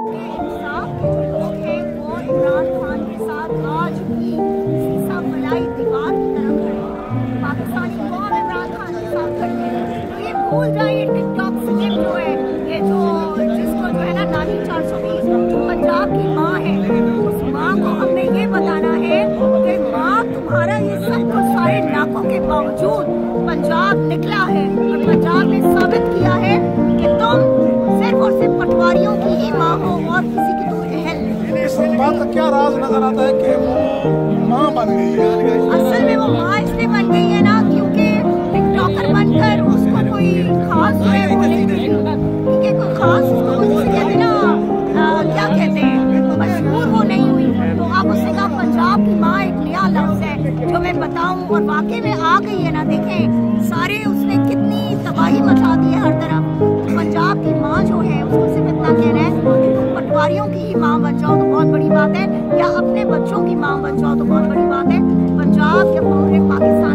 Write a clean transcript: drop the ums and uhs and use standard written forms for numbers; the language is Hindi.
इंसाफ के जो लोग हैं वो इमरान खान के साथ आज भी सीसा मलाई दीवार की तरफ खड़े हैं। पाकिस्तानी कौम इमरान खान के साथ खड़ी है। तो ये भूल जाए ये टिकटॉक स्किप जो है, ये जो जिसको जो है ना नानी 420 जो पंजाब की माँ है, उस माँ को हमने ये बताना है कि माँ तुम्हारा ये सब कुछ सारे नाकों के बावजूद पंजाब निकला है और पंजाब ने साबित किया है कि तुम सिर्फ और सिर्फ पटवारियों की ही माँ हो और किसी की तो अहल नहीं। इस बात का क्या राज नजर आता है कि वो माँ बन गई है? असल में वो माँ इसलिए बन गई है ना क्योंकि टिकटॉकर बनकर उसको कोई खास जो है वो नहीं मिली, क्योंकि कोई खास उसको जिसे कहते हैं ना क्या कहते हैं मजबूर वो नहीं हुई। तो अब उसने कहा पंजाब की माँ एक नया लफ्ज है जो मैं बताऊं और वाकई में आ गई है ना। देखें सारे उसने कितनी तबाही मचा दी है हर तरफ। तो पंजाब की माँ जो है उसको सिर्फ इतना कहना है कि तुम पटवारियों की ही माँ बन जाओ तो बहुत बड़ी बात है, या अपने बच्चों की माँ बन जाओ तो बहुत बड़ी बात है। पंजाब या पूरे पाकिस्तान